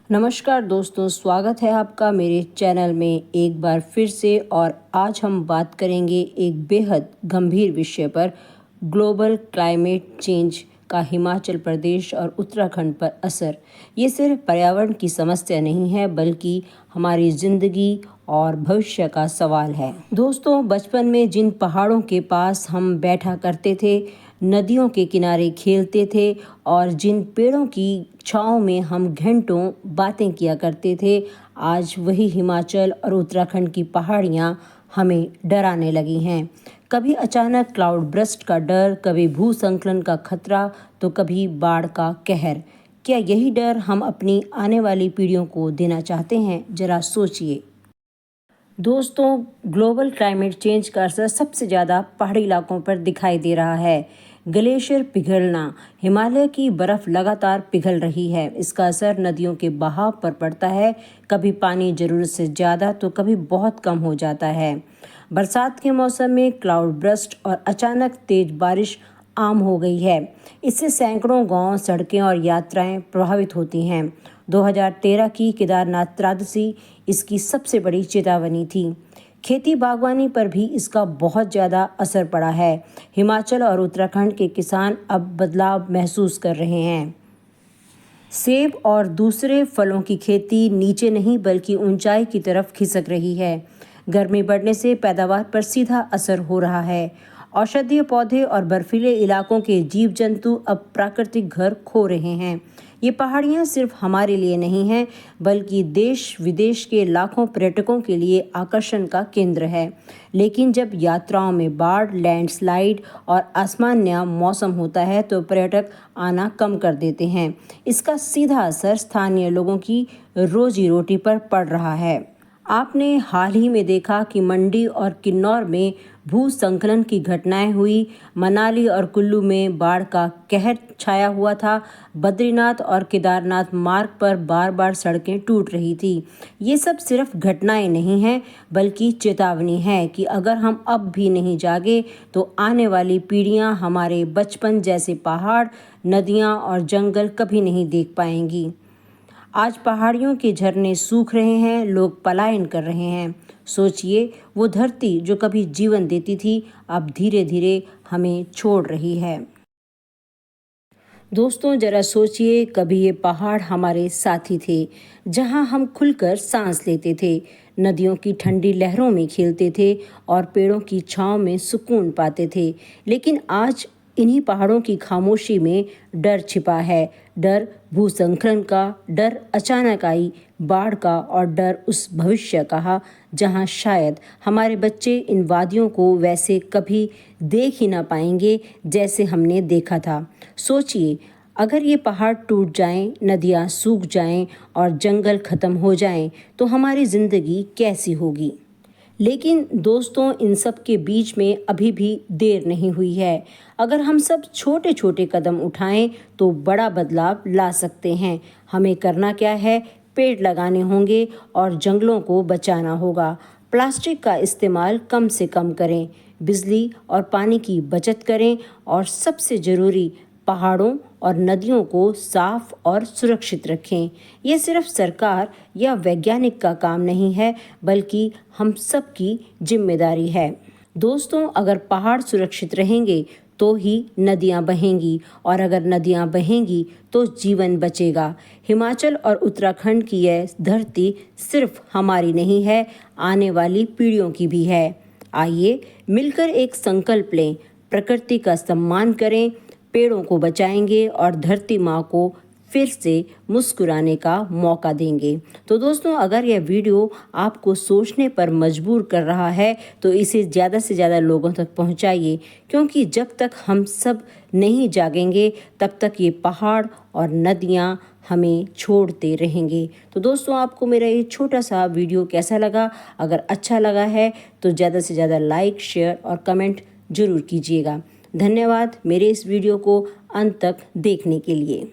नमस्कार दोस्तों, स्वागत है आपका मेरे चैनल में एक बार फिर से। और आज हम बात करेंगे एक बेहद गंभीर विषय पर, ग्लोबल क्लाइमेट चेंज का हिमाचल प्रदेश और उत्तराखंड पर असर। ये सिर्फ पर्यावरण की समस्या नहीं है, बल्कि हमारी ज़िंदगी और भविष्य का सवाल है। दोस्तों, बचपन में जिन पहाड़ों के पास हम बैठा करते थे, नदियों के किनारे खेलते थे और जिन पेड़ों की छाँव में हम घंटों बातें किया करते थे, आज वही हिमाचल और उत्तराखंड की पहाड़ियाँ हमें डराने लगी हैं। कभी अचानक क्लाउड बर्स्ट का डर, कभी भूस्खलन का खतरा, तो कभी बाढ़ का कहर। क्या यही डर हम अपनी आने वाली पीढ़ियों को देना चाहते हैं? जरा सोचिए। दोस्तों, ग्लोबल क्लाइमेट चेंज का असर सबसे ज़्यादा पहाड़ी इलाकों पर दिखाई दे रहा है। ग्लेशियर पिघलना, हिमालय की बर्फ़ लगातार पिघल रही है। इसका असर नदियों के बहाव पर पड़ता है। कभी पानी ज़रूरत से ज़्यादा तो कभी बहुत कम हो जाता है। बरसात के मौसम में क्लाउड बर्स्ट और अचानक तेज बारिश आम हो गई है। इससे सैकड़ों गांव, सड़कें और यात्राएं प्रभावित होती हैं। 2013 की केदारनाथ त्रासदी इसकी सबसे बड़ी चेतावनी थी। खेती बागवानी पर भी इसका बहुत ज़्यादा असर पड़ा है। हिमाचल और उत्तराखंड के किसान अब बदलाव महसूस कर रहे हैं। सेब और दूसरे फलों की खेती नीचे नहीं बल्कि ऊंचाई की तरफ खिसक रही है। गर्मी बढ़ने से पैदावार पर सीधा असर हो रहा है। औषधीय पौधे और बर्फीले इलाकों के जीव जंतु अब प्राकृतिक घर खो रहे हैं। ये पहाड़ियाँ सिर्फ हमारे लिए नहीं हैं, बल्कि देश विदेश के लाखों पर्यटकों के लिए आकर्षण का केंद्र है। लेकिन जब यात्राओं में बाढ़, लैंडस्लाइड और असामान्य मौसम होता है, तो पर्यटक आना कम कर देते हैं। इसका सीधा असर स्थानीय लोगों की रोजी रोटी पर पड़ रहा है। आपने हाल ही में देखा कि मंडी और किन्नौर में भूस्खलन की घटनाएं हुई। मनाली और कुल्लू में बाढ़ का कहर छाया हुआ था। बद्रीनाथ और केदारनाथ मार्ग पर बार बार सड़कें टूट रही थी। ये सब सिर्फ घटनाएं नहीं हैं, बल्कि चेतावनी है कि अगर हम अब भी नहीं जागे, तो आने वाली पीढ़ियां हमारे बचपन जैसे पहाड़, नदियां और जंगल कभी नहीं देख पाएंगी। आज पहाड़ियों के झरने सूख रहे हैं, लोग पलायन कर रहे हैं। सोचिए, वो धरती जो कभी जीवन देती थी, अब धीरे धीरे हमें छोड़ रही है। दोस्तों, जरा सोचिए, कभी ये पहाड़ हमारे साथी थे, जहां हम खुलकर सांस लेते थे, नदियों की ठंडी लहरों में खेलते थे और पेड़ों की छांव में सुकून पाते थे। लेकिन आज इन्हीं पहाड़ों की खामोशी में डर छिपा है। डर भूस्खलन का, डर अचानक आई बाढ़ का और डर उस भविष्य का जहां शायद हमारे बच्चे इन वादियों को वैसे कभी देख ही ना पाएंगे जैसे हमने देखा था। सोचिए, अगर ये पहाड़ टूट जाएं, नदियां सूख जाएं और जंगल खत्म हो जाएं, तो हमारी ज़िंदगी कैसी होगी। लेकिन दोस्तों, इन सब के बीच में अभी भी देर नहीं हुई है। अगर हम सब छोटे छोटे कदम उठाएं, तो बड़ा बदलाव ला सकते हैं। हमें करना क्या है? पेड़ लगाने होंगे और जंगलों को बचाना होगा। प्लास्टिक का इस्तेमाल कम से कम करें, बिजली और पानी की बचत करें और सबसे ज़रूरी, पहाड़ों और नदियों को साफ और सुरक्षित रखें। ये सिर्फ सरकार या वैज्ञानिक का काम नहीं है, बल्कि हम सबकी जिम्मेदारी है। दोस्तों, अगर पहाड़ सुरक्षित रहेंगे तो ही नदियां बहेंगी, और अगर नदियां बहेंगी तो जीवन बचेगा। हिमाचल और उत्तराखंड की यह धरती सिर्फ हमारी नहीं है, आने वाली पीढ़ियों की भी है। आइए मिलकर एक संकल्प लें, प्रकृति का सम्मान करें, पेड़ों को बचाएंगे और धरती माँ को फिर से मुस्कुराने का मौका देंगे। तो दोस्तों, अगर यह वीडियो आपको सोचने पर मजबूर कर रहा है, तो इसे ज़्यादा से ज़्यादा लोगों तक पहुँचाइए, क्योंकि जब तक हम सब नहीं जागेंगे, तब तक ये पहाड़ और नदियाँ हमें छोड़ते रहेंगे। तो दोस्तों, आपको मेरा ये छोटा सा वीडियो कैसा लगा? अगर अच्छा लगा है तो ज़्यादा से ज़्यादा लाइक, शेयर और कमेंट जरूर कीजिएगा। धन्यवाद मेरे इस वीडियो को अंत तक देखने के लिए।